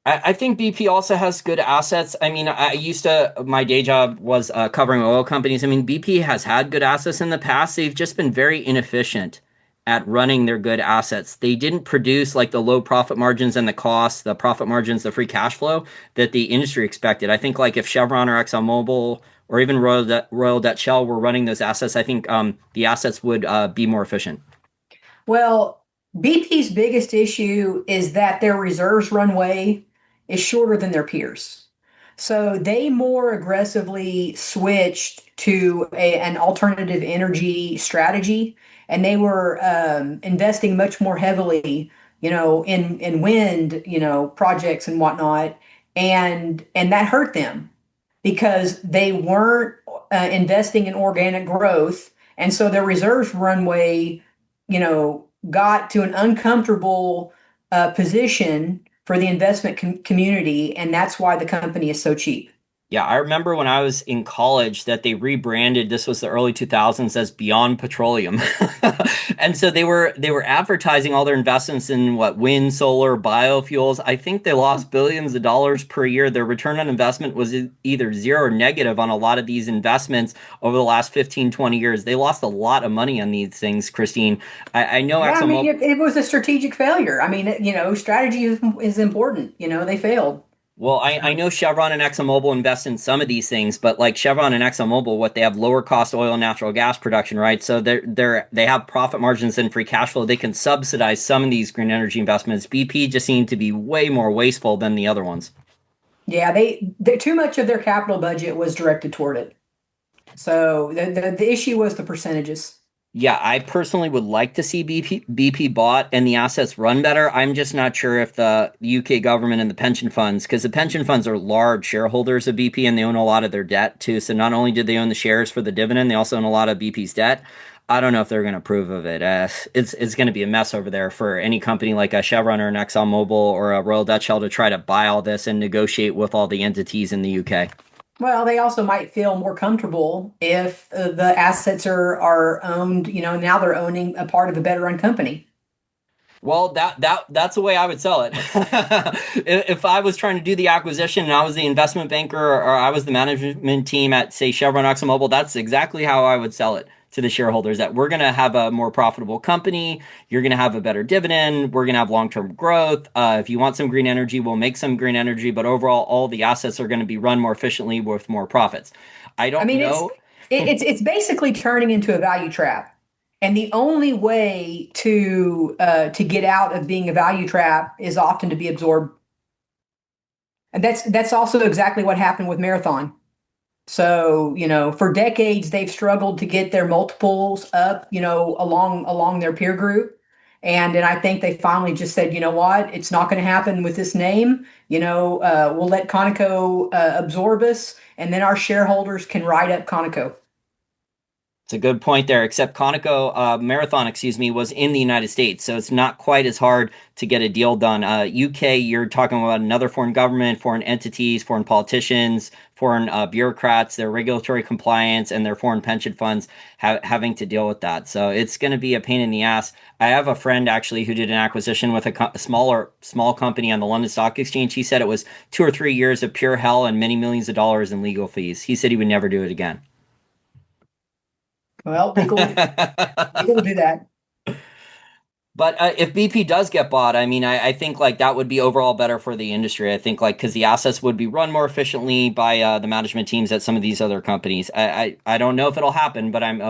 I think BP also has good assets. I mean, my day job was covering oil companies. I mean, BP has had good assets in the past. They've just been very inefficient at running their good assets. They didn't produce like the low profit margins and the costs, the profit margins, the free cash flow that the industry expected. I think like if Chevron or ExxonMobil or even Royal Dutch Shell were running those assets, I think the assets would be more efficient. Well, BP's biggest issue is that their reserves runway is shorter than their peers. So they more aggressively switched to an alternative energy strategy, and they were investing much more heavily, in wind, projects and whatnot, and that hurt them because they weren't investing in organic growth, and so their reserves runway, got to an uncomfortable position for the investment community, and that's why the company is so cheap. Yeah, I remember when I was in college that they rebranded, this was the early 2000s, as Beyond Petroleum. And so they were advertising all their investments in what, wind, solar, biofuels. I think they lost billions of dollars per year. Their return on investment was either zero or negative on a lot of these investments over the last 15, 20 years. They lost a lot of money on these things, Christine. I know Yeah, I mean, ExxonMobil. it was a strategic failure. I mean, strategy is important. They failed. Well, I So, know Chevron and ExxonMobil invest in some of these things, but like Chevron and ExxonMobil, what they have lower cost oil and natural gas production, right? So they have profit margins and free cash flow. They can subsidize some of these green energy investments. BP just seemed to be way more wasteful than the other ones. yeah, they too much of their capital budget was directed toward it. So the issue was the percentages. Yeah, I personally would like to see BP bought and the assets run better. I'm just not sure if the UK government and the pension funds, because the pension funds are large shareholders of BP and they own a lot of their debt too. So not only did they own the shares for the dividend, they also own a lot of BP's debt. I don't know if they're going to approve of it. It's going to be a mess over there for any company like a Chevron or an ExxonMobil or a Royal Dutch Shell to try to buy all this and negotiate with all the entities in the UK. Well, they also might feel more comfortable if the assets are owned. Now they're owning a part of a better run company. Well, that's the way I would sell it. If I was trying to do the acquisition and I was the investment banker or I was the management team at, say, Chevron ExxonMobil, that's exactly how I would sell it to the shareholders, that we're going to have a more profitable company. You're going to have a better dividend. We're going to have long-term growth. If you want some green energy, we'll make some green energy, but overall, all the assets are going to be run more efficiently with more profits. I I don't mean, know. it's basically turning into a value trap. And the only way to get out of being a value trap is often to be absorbed. And that's also exactly what happened with Marathon. So, for decades they've struggled to get their multiples up, along their peer group. And I think they finally just said, you know what, it's not going to happen with this name. We'll let Conoco absorb us, and then our shareholders can write up Conoco. It's a good point there, except Conoco, Marathon, excuse me, was in the United States, so it's not quite as hard to get a deal done. UK, you're talking about another foreign government, foreign entities, foreign politicians, foreign bureaucrats, their regulatory compliance, and their foreign pension funds having to deal with that. So it's going to be a pain in the ass. I have a friend actually who did an acquisition with a small company on the London Stock Exchange. He said it was 2 or 3 years of pure hell and many millions of dollars in legal fees. He said he would never do it again. Well, legal will do that. But if BP does get bought, I mean, I think like that would be overall better for the industry. I think like because the assets would be run more efficiently by the management teams at some of these other companies. I don't know if it'll happen, but I'm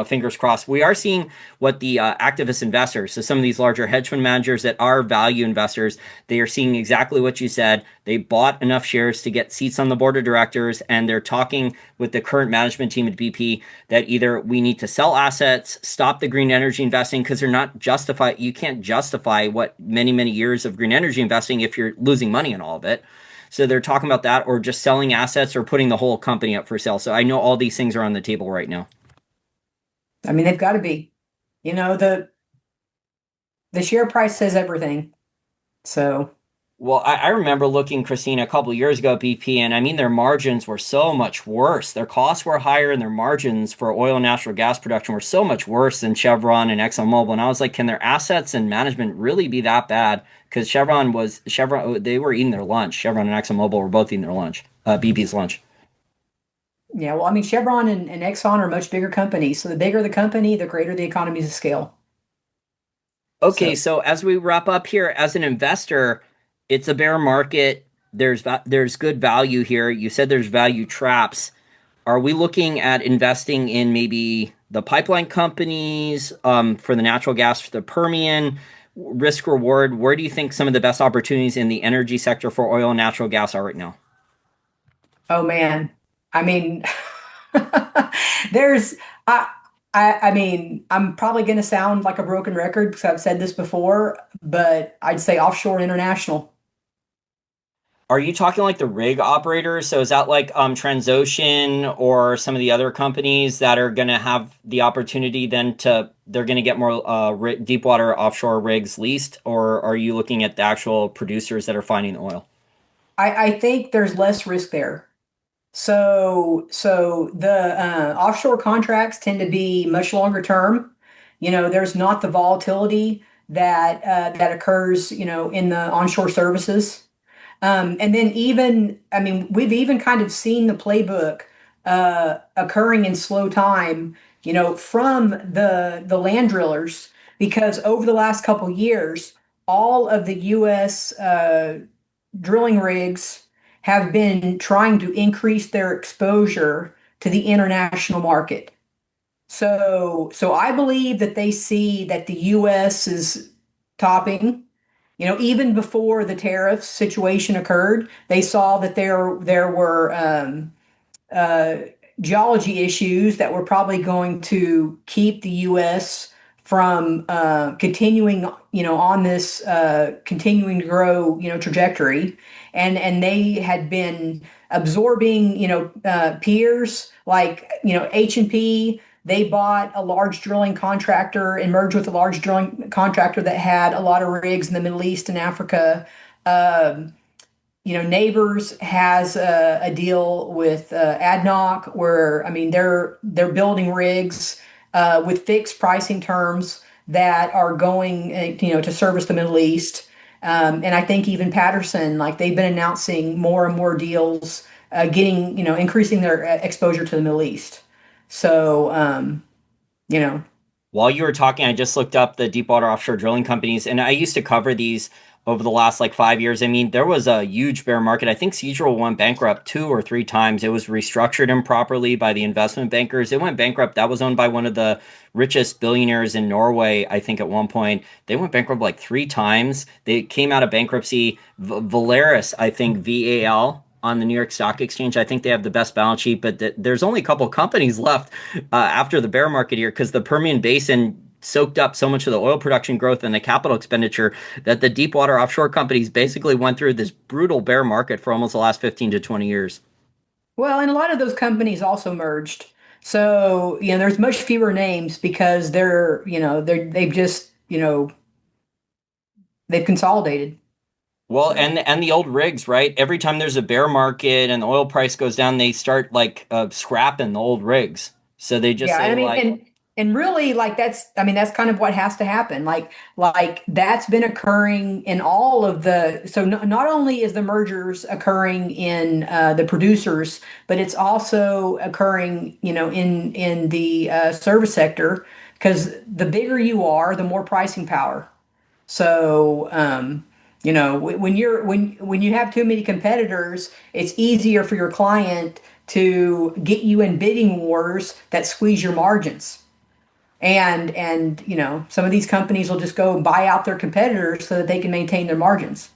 fingers crossed. We are seeing what the activist investors, so some of these larger hedge fund managers that are value investors, they are seeing exactly what you said. They bought enough shares to get seats on the board of directors, and they're talking with the current management team at BP that either we need to sell assets, stop the green energy investing because they're not justify. You can't justify what many years of green energy investing if you're losing money on all of it. So they're talking about that, or just selling assets, or putting the whole company up for sale. So I know all these things are on the table right now. I mean, they've got to be. The share price says everything. So, Well, I remember looking, Christina, a couple of years ago at BP, and I mean, their margins were so much worse. Their costs were higher, and their margins for oil and natural gas production were so much worse than Chevron and ExxonMobil. And I was like, can their assets and management really be that bad? Because Chevron, they were eating their lunch. Chevron and ExxonMobil were both eating their lunch, BP's lunch. yeah, well, I mean, Chevron and Exxon are much bigger companies. So the bigger the company, the greater the economies of scale. Okay, So, so as we wrap up here, as an investor, it's a bear market. There's good value here. You said there's value traps. Are we looking at investing in maybe the pipeline companies for the natural gas for the Permian? Risk reward, where do you think some of the best opportunities in the energy sector for oil and natural gas are right now? oh man, I mean, there's, I, I mean, I'm probably going to sound like a broken record because I've said this before, but I'd say offshore international. Are you talking like the rig operators? So is that like Transocean or some of the other companies that are going to have the opportunity then they're going to get more deep water offshore rigs leased, or are you looking at the actual producers that are finding the oil? I think there's less risk there. So the offshore contracts tend to be much longer term. There's not the volatility that occurs, in the onshore services. And then even, I mean, we've even kind of seen the playbook occurring in slow time, from the land drillers, because over the last couple years, all of the U.S. Drilling rigs have been trying to increase their exposure to the international market. So I believe that they see that the U.S. is topping. Even before the tariff situation occurred, they saw that there were uh, geology issues that were probably going to keep the U.S. from continuing, on this continuing to grow, trajectory, and they had been absorbing, peers like, H&P. They bought a large drilling contractor and merged with a large drilling contractor that had a lot of rigs in the Middle East and Africa. Um, Neighbors has a deal with ADNOC where, I mean, they're building rigs with fixed pricing terms that are going, to service the Middle East. And I think even Patterson, like they've been announcing more and more deals, getting, increasing their exposure to the Middle East. So, you know, While you were talking, I just looked up the deepwater offshore drilling companies, and I used to cover these over the last like 5 years. I mean, there was a huge bear market. I think Seadrill went bankrupt two or three times. It was restructured improperly by the investment bankers. It went bankrupt. That was owned by one of the richest billionaires in Norway, I think, at one point. They went bankrupt like three times. They came out of bankruptcy. Valaris, I think, VAL. On the New York Stock Exchange, I think they have the best balance sheet, but there's only a couple companies left after the bear market here because the Permian Basin soaked up so much of the oil production growth and the capital expenditure that the deepwater offshore companies basically went through this brutal bear market for almost the last 15 to 20 years. well, and a lot of those companies also merged. So, there's much fewer names because they've just, they've consolidated. Well, So, and the old rigs, right? Every time there's a bear market and the oil price goes down, they start like scrapping the old rigs. So they just yeah, say and I mean, like, and really, like I mean, that's kind of what has to happen. Like that's been occurring in all of the. So not only is the mergers occurring in the producers, but it's also occurring, in the service sector, because the bigger you are, the more pricing power. So, when you have too many competitors, it's easier for your client to get you in bidding wars that squeeze your margins. And some of these companies will just go buy out their competitors so that they can maintain their margins.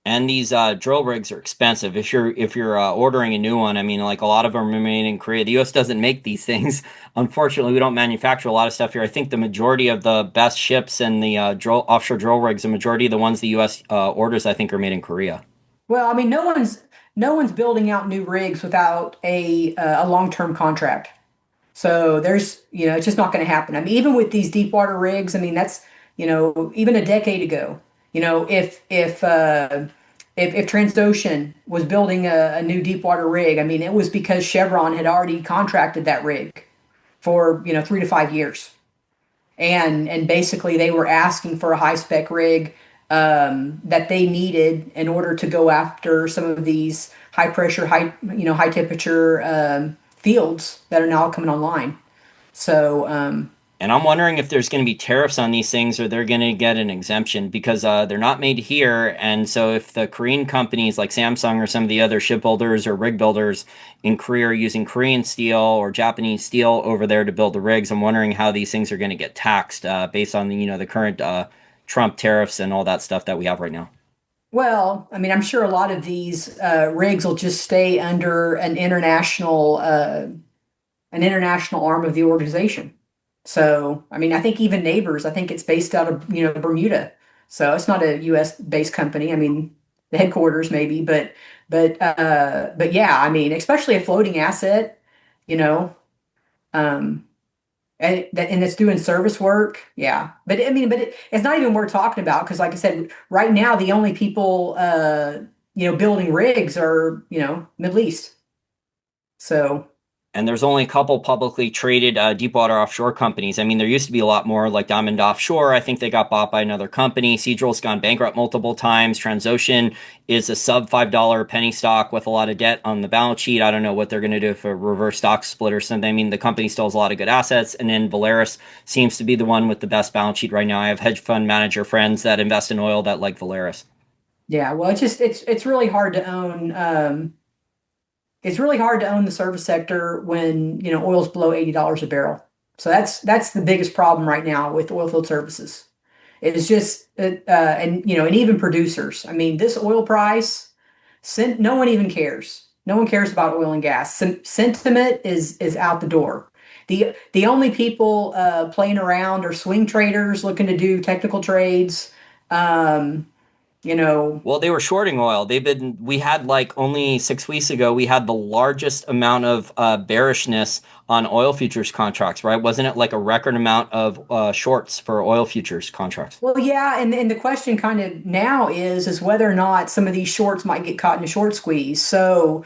and these drill rigs are expensive. If you're ordering a new one, I mean, like a lot of them are made in Korea. The U.S. doesn't make these things. Unfortunately, we don't manufacture a lot of stuff here. I think the majority of the best ships and the offshore drill rigs, the majority of the ones the U.S. Orders, I think, are made in Korea. Well, I mean, no one's building out new rigs without a long-term contract. So it's just not going to happen. I mean, even with these deep water rigs, I mean, that's, even a decade ago, if Transocean was building a new deep water rig, I mean, it was because Chevron had already contracted that rig for, 3 to 5 years. And basically they were asking for a high spec rig that they needed in order to go after some of these high pressure, high temperature fields that are now coming online. So, And I'm wondering if there's going to be tariffs on these things or they're going to get an exemption because they're not made here. And so if the Korean companies like Samsung or some of the other shipbuilders or rig builders in Korea are using Korean steel or Japanese steel over there to build the rigs, I'm wondering how these things are going to get taxed based on the current Trump tariffs and all that stuff that we have right now. well, I mean, I'm sure a lot of these rigs will just stay under an international arm of the organization. So, I mean, I think even Neighbors, I think it's based out of, Bermuda. So it's not a US based company. I mean, the headquarters maybe, but yeah, I mean, especially a floating asset, you know, um, and it's doing service work. Yeah. But I mean, it's not even worth talking about because like I said, right now, the only people building rigs are, Middle East. So And there's only a couple publicly traded deepwater offshore companies. I mean, there used to be a lot more, like Diamond Offshore. I think they got bought by another company. Seadrill's gone bankrupt multiple times. Transocean is a sub $5 penny stock with a lot of debt on the balance sheet. I don't know what they're going to do for a reverse stock split or something. I mean, the company still has a lot of good assets. And then Valaris seems to be the one with the best balance sheet right now. I have hedge fund manager friends that invest in oil that like Valaris. yeah, well, it's really hard to own. It's really hard to own the service sector when oil's below $80 a barrel. So that's the biggest problem right now with oilfield services. It's just and even producers. I mean, this oil price, no one even cares. No one cares about oil and gas. Sentiment is out the door. The only people playing around are swing traders looking to do technical trades. Um, you know, Well, they were shorting oil. We had like only 6 weeks ago, we had the largest amount of bearishness on oil futures contracts, right? Wasn't it like a record amount of shorts for oil futures contracts? well, yeah, and the question kind of now is whether or not some of these shorts might get caught in a short squeeze. So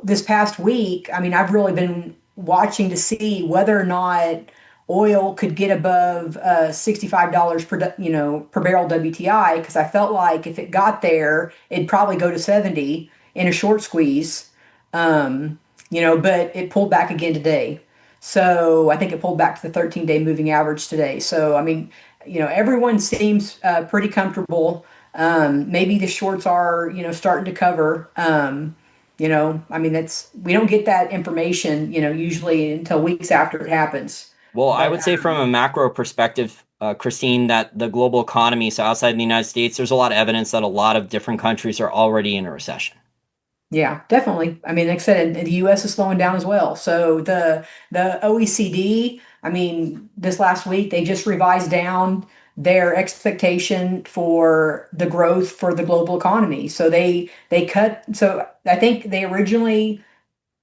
this past week, I mean, I've really been watching to see whether or not oil could get above $65 per barrel WTI, because I felt like if it got there, it'd probably go to 70 in a short squeeze. But it pulled back again today. So I think it pulled back to the 13-day moving average today. So I mean, everyone seems pretty comfortable. Maybe the shorts are, starting to cover. I mean, we don't get that information, usually until weeks after it happens. Well, I But would say from a macro perspective, Christine, that the global economy, so outside the United States, there's a lot of evidence that a lot of different countries are already in a recession. yeah, definitely. I mean, like I said, the U.S. is slowing down as well. So the OECD, I mean, this last week they just revised down their expectation for the growth for the global economy. So they cut. So I think they originally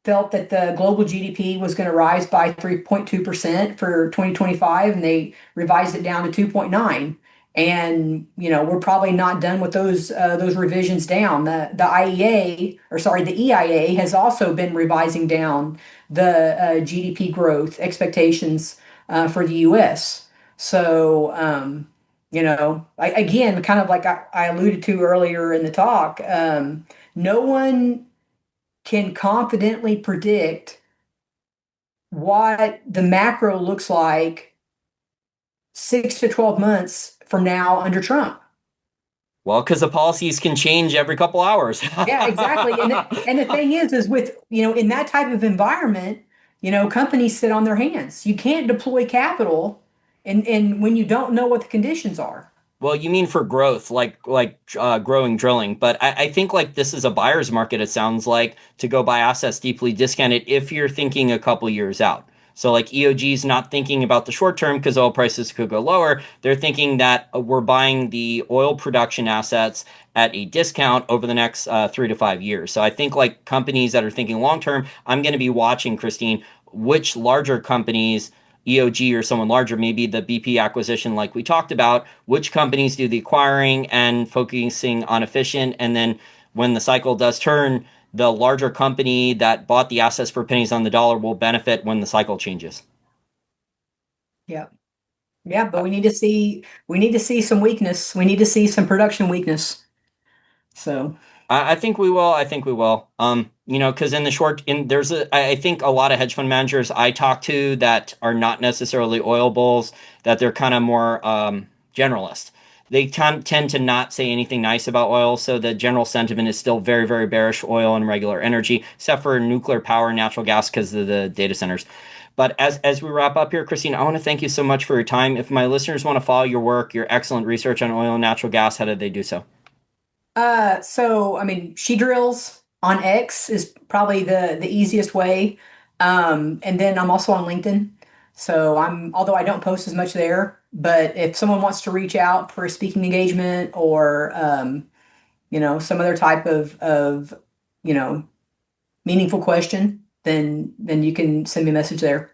felt that the global GDP was going to rise by 3.2% for 2025, and they revised it down to 2.9. And we're probably not done with those revisions down. The IEA, or sorry, the EIA has also been revising down the GDP growth expectations for the U.S. So again, kind of like I alluded to earlier in the talk, no one can confidently predict what the macro looks like 6 to 12 months from now under Trump. Well, because the policies can change every couple hours. Yeah, exactly. And the thing is with, in that type of environment, companies sit on their hands. You can't deploy capital and when you don't know what the conditions are. Well, you mean for growth, like growing drilling, but I think like this is a buyer's market. It sounds like to go buy assets deeply discounted if you're thinking a couple years out. So like EOG is not thinking about the short term because oil prices could go lower. They're thinking that we're buying the oil production assets at a discount over the next 3 to 5 years. So I think like companies that are thinking long term, I'm going to be watching, Christine, which larger companies EOG or someone larger, maybe the BP acquisition, like we talked about, which companies do the acquiring and focusing on efficient. And then when the cycle does turn, the larger company that bought the assets for pennies on the dollar will benefit when the cycle changes. Yeah. Yeah, but we need to see some weakness. We need to see some production weakness. So, I think we will. I think we will. Because in the short, I think a lot of hedge fund managers I talk to that are not necessarily oil bulls, that they're kind of more generalist. They tend to not say anything nice about oil, so the general sentiment is still very, very bearish oil and regular energy, except for nuclear power and natural gas because of the data centers. But as we wrap up here, Christine, I want to thank you so much for your time. If my listeners want to follow your work, your excellent research on oil and natural gas, how do they do so? I mean, she drills on X is probably the easiest way. And then I'm also on LinkedIn. So although I don't post as much there, but if someone wants to reach out for a speaking engagement or, some other type of, you know, meaningful question, then you can send me a message there.